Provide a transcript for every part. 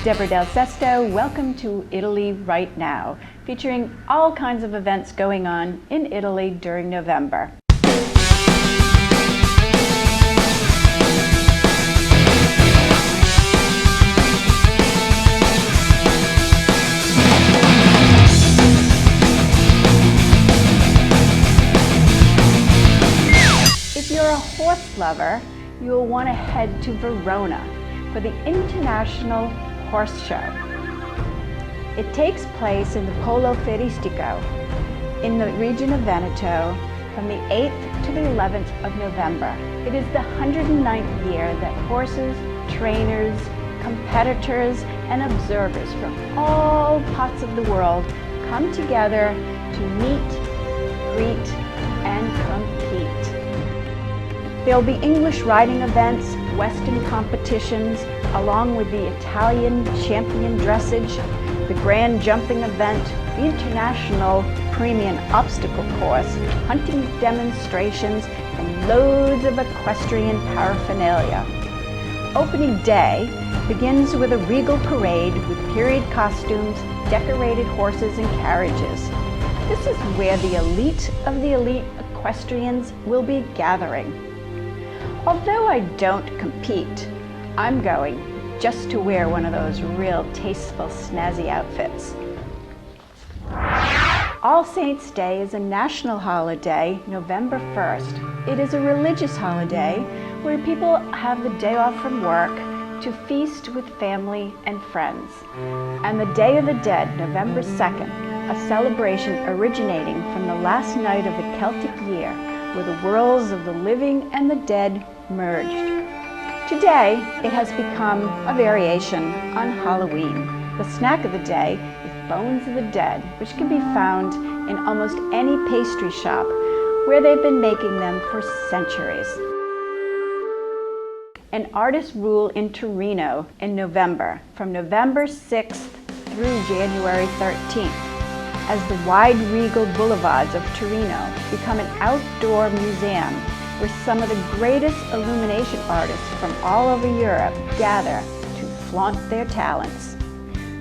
Deborah del Sesto. Welcome to Italy Right Now, featuring all kinds of events going on in Italy during November. If you're a horse lover, you will want to head to Verona for the International Horse Show. It takes place in the Polo Feristico in the region of Vengto from the 8th to the 11th of November. It is the 109th year that horses, trainers, competitors, and observers from all parts of the world come together to meet, greet, and compete. There will be English riding events, Western competitions, along with the Italian champion dressage, the grand jumping event, the international premium obstacle course, hunting demonstrations, and loads of equestrian paraphernalia. Opening day begins with a regal parade with period costumes, decorated horses, and carriages. This is where the elite of the elite equestrians will be gathering. Although I don't compete, I'm going just to wear one of those real tasteful, snazzy outfits. All Saints' Day is a national holiday, November 1st. It is a religious holiday where people have the day off from work to feast with family and friends. And the Day of the Dead, November 2nd, a celebration originating from the last night of the Celtic year, where the worlds of the living and the dead merged. Today, it has become a variation on Halloween. The snack of the day is bones of the dead, which can be found in almost any pastry shop where they've been making them for centuries. An artist rule in Torino in November, from November 6th through January 13th. As the wide regal boulevards of Torino become an outdoor museum where some of the greatest illumination artists from all over Europe gather to flaunt their talents.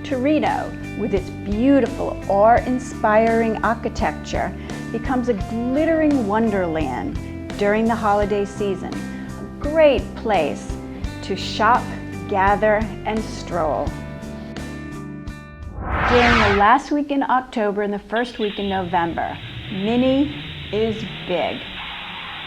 Torino, with its beautiful, awe-inspiring architecture, becomes a glittering wonderland during the holiday season, a great place to shop, gather, and stroll. During the last week in October and the first week in November, Mini is big.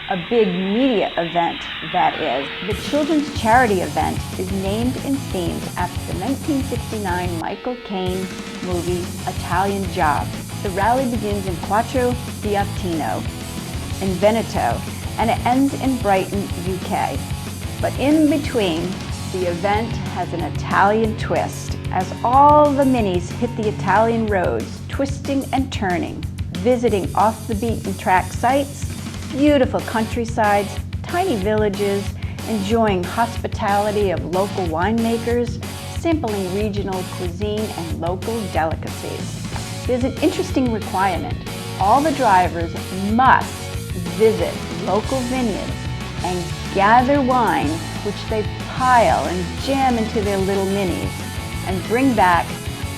A big media event, that is. The children's charity event is named and themed after the 1969 Michael Caine movie, Italian Job. The rally begins in Quattro Biattino in Veneto, and it ends in Brighton, UK. But in between, the event has an Italian twist, as all the minis hit the Italian roads, twisting and turning, visiting off-the-beaten-track sites, beautiful countrysides, tiny villages, enjoying hospitality of local winemakers, sampling regional cuisine and local delicacies. There's an interesting requirement. All the drivers must visit local vineyards and gather wine, which they pile and jam into their little minis and bring back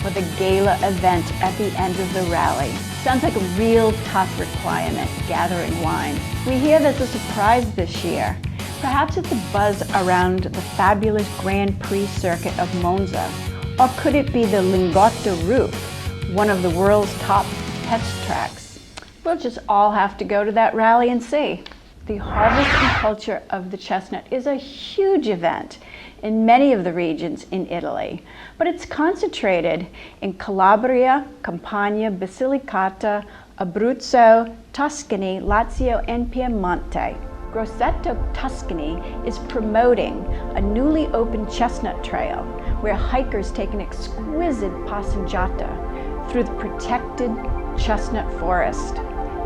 for the gala event at the end of the rally. Sounds like a real tough requirement, gathering wine. We hear there's a surprise this year. Perhaps it's a buzz around the fabulous Grand Prix circuit of Monza. Or could it be the Lingotto Roof, one of the world's top test tracks? We'll just all have to go to that rally and see. The harvest and culture of the chestnut is a huge event in many of the regions in Italy, but it's concentrated in Calabria, Campania, Basilicata, Abruzzo, Tuscany, Lazio, and Piedmont. Grosseto Tuscany is promoting a newly opened chestnut trail where hikers take an exquisite passeggiata through the protected chestnut forest.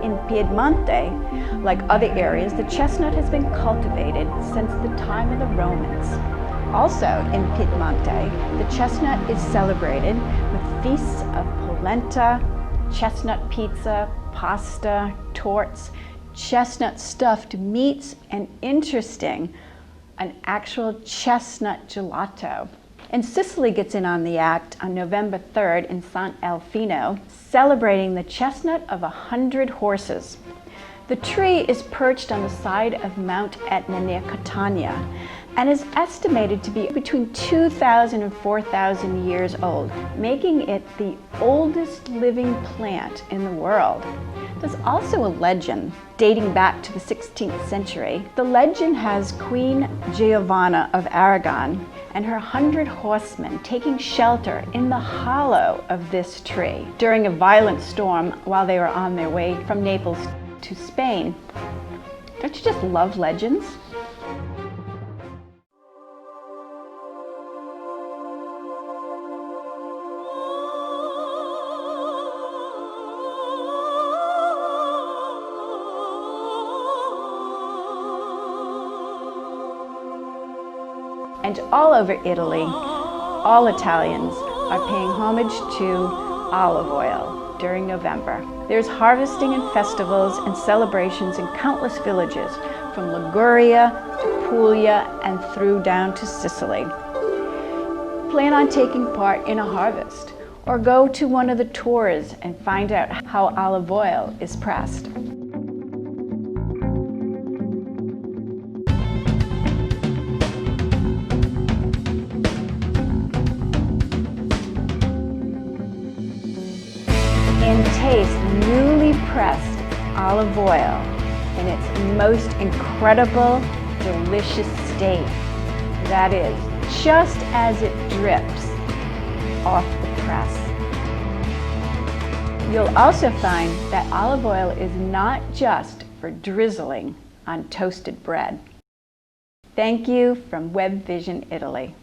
In Piedmonte, like other areas, the chestnut has been cultivated since the time of the Romans. Also in Piedmonte, the chestnut is celebrated with feasts of polenta, chestnut pizza, pasta, torts, chestnut stuffed meats, and interesting, an actual chestnut gelato. And Sicily gets in on the act on November 3rd in Sant Elfino, celebrating the chestnut of 100 horses. The tree is perched on the side of Mount Etna near Catania and is estimated to be between 2,000 and 4,000 years old, making it the oldest living plant in the world. There's also a legend dating back to the 16th century. The legend has Queen Giovanna of Aragon and her 100 horsemen taking shelter in the hollow of this tree during a violent storm while they were on their way from Naples to Spain. Don't you just love legends? And all over Italy, all Italians are paying homage to olive oil during November. There's harvesting and festivals and celebrations in countless villages, from Liguria to Puglia and through down to Sicily. Plan on taking part in a harvest, or go to one of the tours and find out how olive oil is pressed. And taste newly pressed olive oil in its most incredible, delicious state. That is, just as it drips off the press. You'll also find that olive oil is not just for drizzling on toasted bread. Thank you from Web Vision Italy.